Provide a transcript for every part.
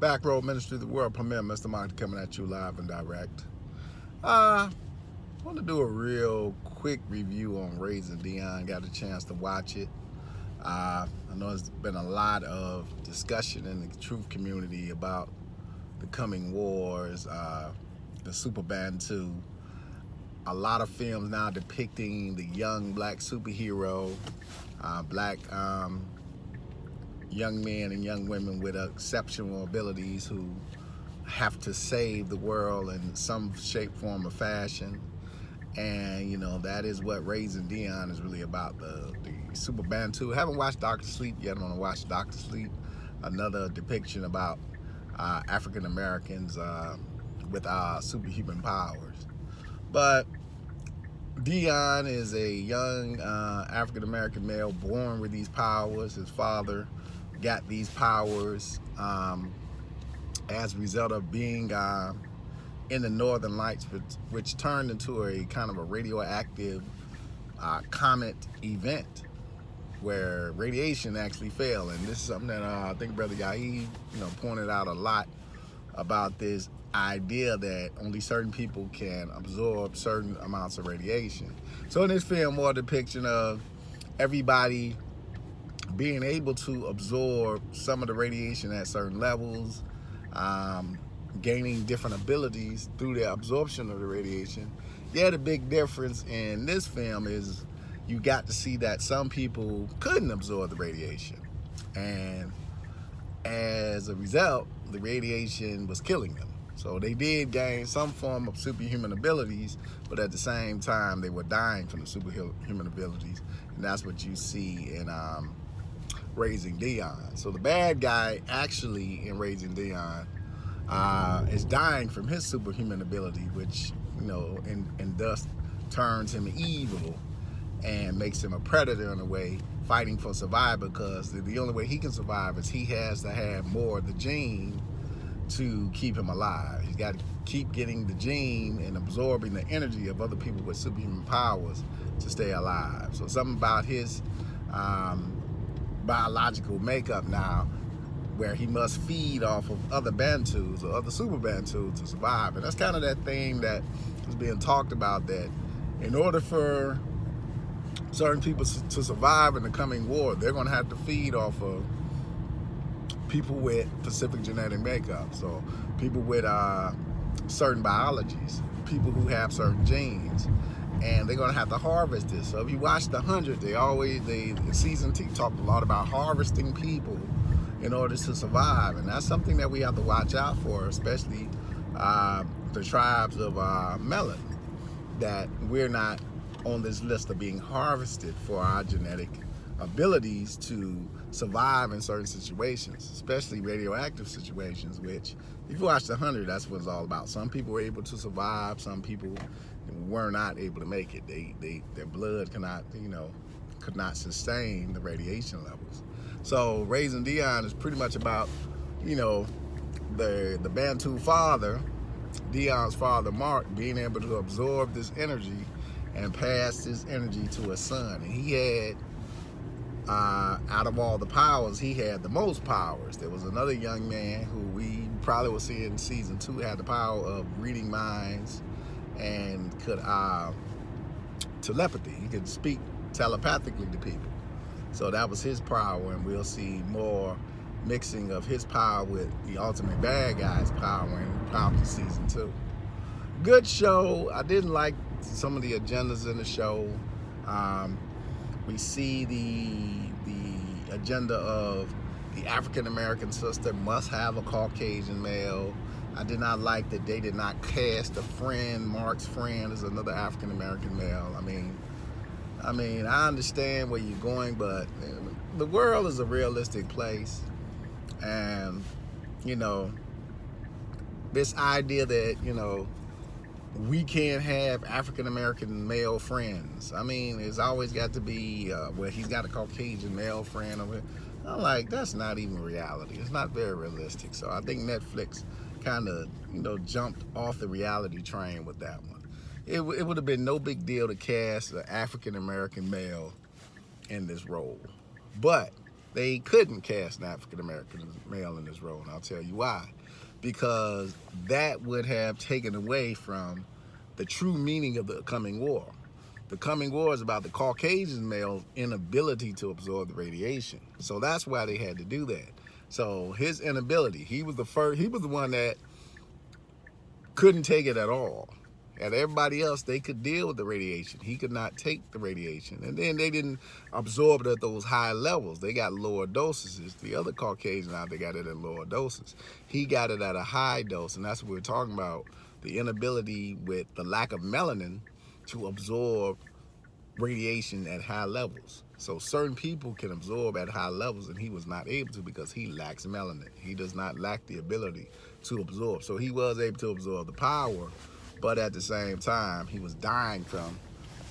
Back Road Ministry, the world premiere, Mr. Mahdi coming at you live and direct. I want to do a real quick review on Raising Dion. Got a chance to watch it. I know there's been a lot of discussion in the truth community about the coming wars, the Super Bantu. A lot of films now depicting the young black superhero, black young men and young women with exceptional abilities who have to save the world in some shape, form, or fashion. And you know, that is what Raising Dion is really about, the Super Bantu. I haven't watched Doctor Sleep yet. I want to watch Doctor Sleep, another depiction about African Americans with superhuman powers. But Dion is a young African American male born with these powers. His father got these powers as a result of being in the Northern Lights, which turned into a kind of a radioactive comet event where radiation actually fell. And this is something that I think Brother Yahi, pointed out a lot about this idea that only certain people can absorb certain amounts of radiation. So in this film, more depiction of everybody being able to absorb some of the radiation at certain levels, gaining different abilities through the absorption of the radiation. Yeah, the big difference in this film is you got to see that some people couldn't absorb the radiation, and as a result, the radiation was killing them. So they did gain some form of superhuman abilities, but at the same time, they were dying from the superhuman abilities, and that's what you see in Raising Dion. So the bad guy actually in Raising Dion is dying from his superhuman ability, which and thus turns him evil and makes him a predator in a way, fighting for survival, because the only way he can survive is he has to have more of the gene to keep him alive. He's got to keep getting the gene and absorbing the energy of other people with superhuman powers to stay alive. So something about his biological makeup now, where he must feed off of other Bantus or other Super Bantus to survive. And that's kind of that thing that is being talked about, that in order for certain people to survive in the coming war, they're going to have to feed off of people with specific genetic makeup. So people with certain biologies, people who have certain genes, and they're going to have to harvest this. So if you watch The 100, season 2 talked a lot about harvesting people in order to survive, and that's something that we have to watch out for, especially the tribes of Melon, that we're not on this list of being harvested for our genetic abilities to survive in certain situations, especially radioactive situations, which if you watch The 100, that's what it's all about. Some people were able to survive, some people were not able to make it. Their blood could not sustain the radiation levels. So Raising Dion is pretty much about, the Bantu father, Dion's father, Mark, being able to absorb this energy and pass this energy to his son. And he had, out of all the powers, he had the most powers. There was another young man who we probably will see in season 2, had the power of reading minds and could telepathy. He could speak telepathically to people. So that was his power, and we'll see more mixing of his power with the ultimate bad guy's power in probably season 2. Good show. I didn't like some of the agendas in the show. We see the agenda of the African American sister must have a Caucasian male. I did not like that they did not cast a friend, Mark's friend, as another African American male. I mean, I understand where you're going, but the world is a realistic place. And, this idea that, we can't have African-American male friends. It's always got to be, he's got a Caucasian male friend over here. I'm like, that's not even reality. It's not very realistic. So I think Netflix kind of, jumped off the reality train with that one. It would have been no big deal to cast an African-American male in this role. But they couldn't cast an African-American male in this role, and I'll tell you why. Because that would have taken away from the true meaning of the coming war. The coming war is about the Caucasian male's inability to absorb the radiation. So that's why they had to do that. So his inability, he was the one that couldn't take it at all. And everybody else, they could deal with the radiation. He could not take the radiation. And then they didn't absorb it at those high levels. They got lower doses. The other Caucasian out, they got it at lower doses. He got it at a high dose, and that's what we're talking about, the inability with the lack of melanin to absorb radiation at high levels. So certain people can absorb at high levels, and he was not able to because he lacks melanin. He does not lack the ability to absorb. So he was able to absorb the power, but at the same time, he was dying from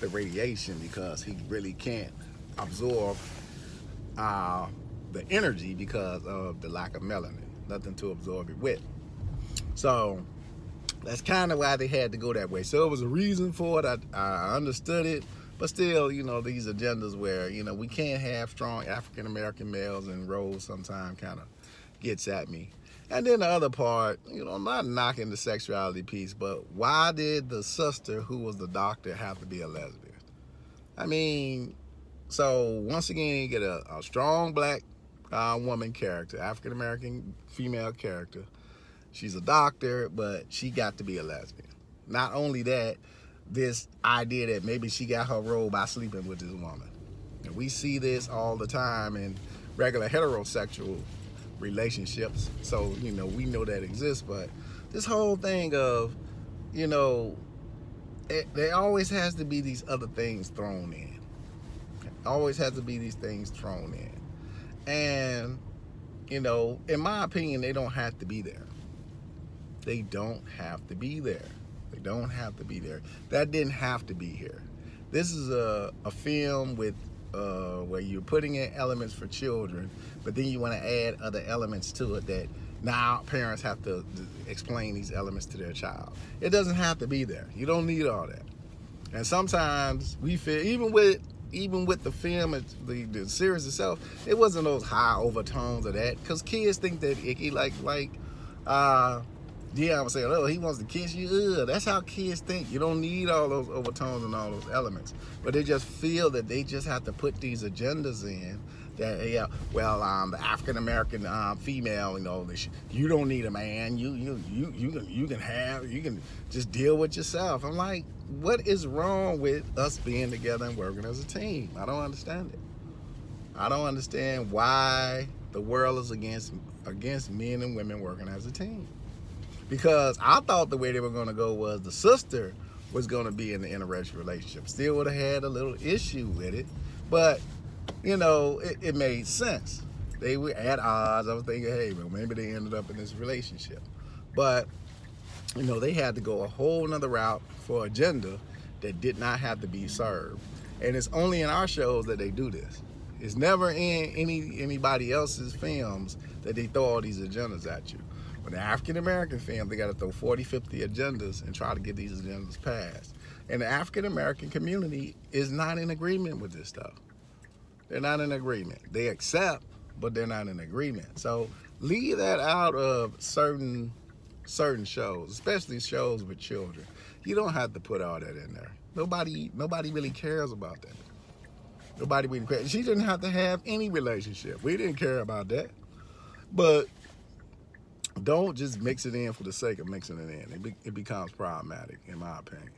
the radiation because he really can't absorb the energy because of the lack of melanin. Nothing to absorb it with. So that's kind of why they had to go that way. So it was a reason for it. I understood it. But still, you know, these agendas where, you know, we can't have strong African-American males in roles sometimes kind of gets at me. And then the other part, you know, I'm not knocking the sexuality piece, but why did the sister who was the doctor have to be a lesbian? I mean, so once again, you get a strong black woman character, African-American female character. She's a doctor, but she got to be a lesbian. Not only that, this idea that maybe she got her role by sleeping with this woman. And we see this all the time in regular heterosexual relationships. So, you know, we know that exists, but this whole thing of, you know, there always has to be these other things thrown in. Always has to be these things thrown in. And, you know, in my opinion, they don't have to be there. They don't have to be there. They don't have to be there. That didn't have to be here. This is a film with where you're putting in elements for children, but then you want to add other elements to it that now parents have to explain these elements to their child. It doesn't have to be there. You don't need all that. And sometimes we feel, even with the film, the series itself, it wasn't those high overtones of that, because kids think that icky, like Dion was saying, oh, he wants to kiss you. Ugh. That's how kids think. You don't need all those overtones and all those elements. But they just feel that they just have to put these agendas in that, yeah, well, the African-American female, you know, you don't need a man. You can just deal with yourself. I'm like, what is wrong with us being together and working as a team? I don't understand it. I don't understand why the world is against men and women working as a team. Because I thought the way they were going to go was the sister was going to be in the interracial relationship. Still would have had a little issue with it, but, you know, it made sense. They were at odds. I was thinking, hey, well, maybe they ended up in this relationship. But, you know, they had to go a whole nother route for agenda that did not have to be served. And it's only in our shows that they do this. It's never in anybody else's films that they throw all these agendas at you. But the African-American film, they got to throw 40, 50 agendas and try to get these agendas passed. And the African-American community is not in agreement with this stuff. They're not in agreement. They accept, but they're not in agreement. So leave that out of certain shows, especially shows with children. You don't have to put all that in there. Nobody really cares about that. Nobody really cares. She didn't have to have any relationship. We didn't care about that. But don't just mix it in for the sake of mixing it in. It becomes problematic, in my opinion.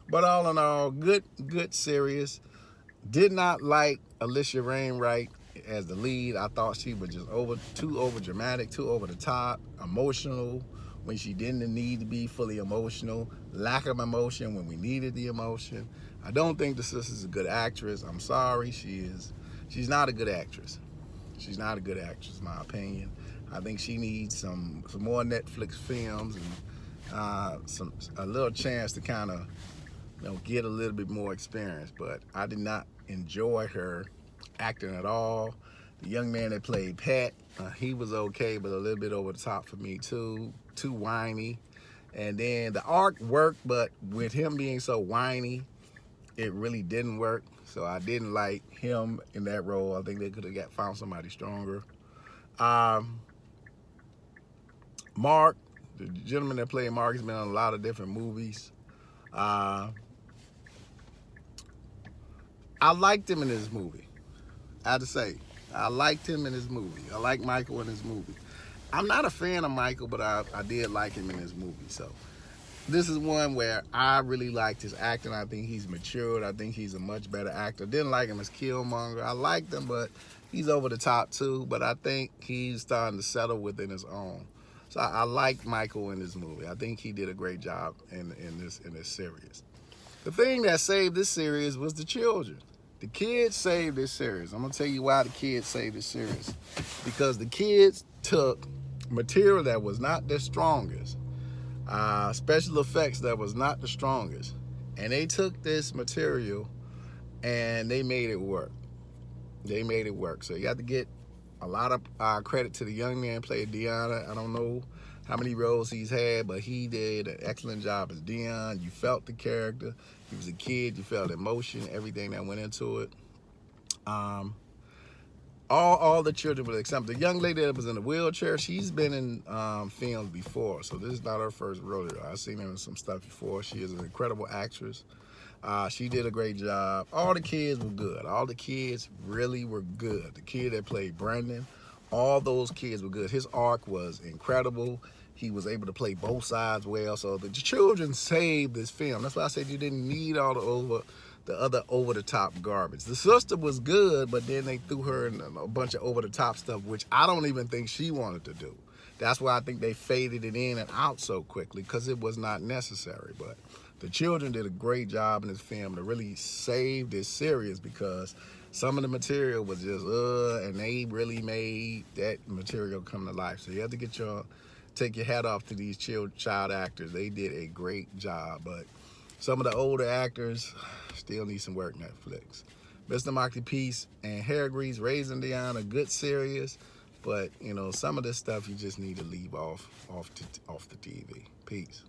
But all in all, good series. Did not like Alicia Wainwright as the lead. I thought she was just too over dramatic, too over the top, emotional when she didn't need to be fully emotional, lack of emotion when we needed the emotion. I don't think the sister's a good actress. I'm sorry, she's not a good actress. She's not a good actress, in my opinion. I think she needs some more Netflix films and a little chance to kind of, you know, get a little bit more experience. But I did not enjoy her acting at all. The young man that played Pat, he was okay, but a little bit over the top for me too. Too whiny. And then the arc worked, but with him being so whiny, it really didn't work. So I didn't like him in that role. I think they could have found somebody stronger. Um, Mark, the gentleman that played Mark, has been in a lot of different movies. Uh, I liked him in this movie. I have to say, I liked him in his movie. I like Michael in his movie. I'm not a fan of Michael, but I did like him in his movie. So this is one where I really liked his acting. I think he's matured. I think he's a much better actor. Didn't like him as Killmonger. I liked him, but he's over the top too. But I think he's starting to settle within his own. So I like Michael in this movie. I think he did a great job in this series. The thing that saved this series was the children. The kids saved this series. I'm gonna tell you why the kids saved this series. Because the kids took material that was not their strongest, special effects that was not the strongest, and they took this material and they made it work. They made it work. So you have to get a lot of credit to the young man played Dion. I don't know how many roles he's had, but he did an excellent job as Dion. You felt the character. He was a kid. You felt emotion, everything that went into it. All the children, but except the young lady that was in the wheelchair, she's been in films before, so this is not her first rodeo. I've seen her in some stuff before. She is an incredible actress. She did a great job. All the kids were good. All the kids really were good. The kid that played Brandon, all those kids were good. His arc was incredible. He was able to play both sides well. So the children saved this film. That's why I said you didn't need all the other over-the-top garbage. The sister was good, but then they threw her in a bunch of over-the-top stuff, which I don't even think she wanted to do. That's why I think they faded it in and out so quickly, because it was not necessary. But the children did a great job in this film to really save this series, because some of the material was just and they really made that material come to life. So you have to take your hat off to these child actors. They did a great job, but some of the older actors still need some work. Netflix. Mr. Mahdi Peace and Hair Grease, Raising Dion, a good series, but you know, some of this stuff you just need to leave off the TV. Peace.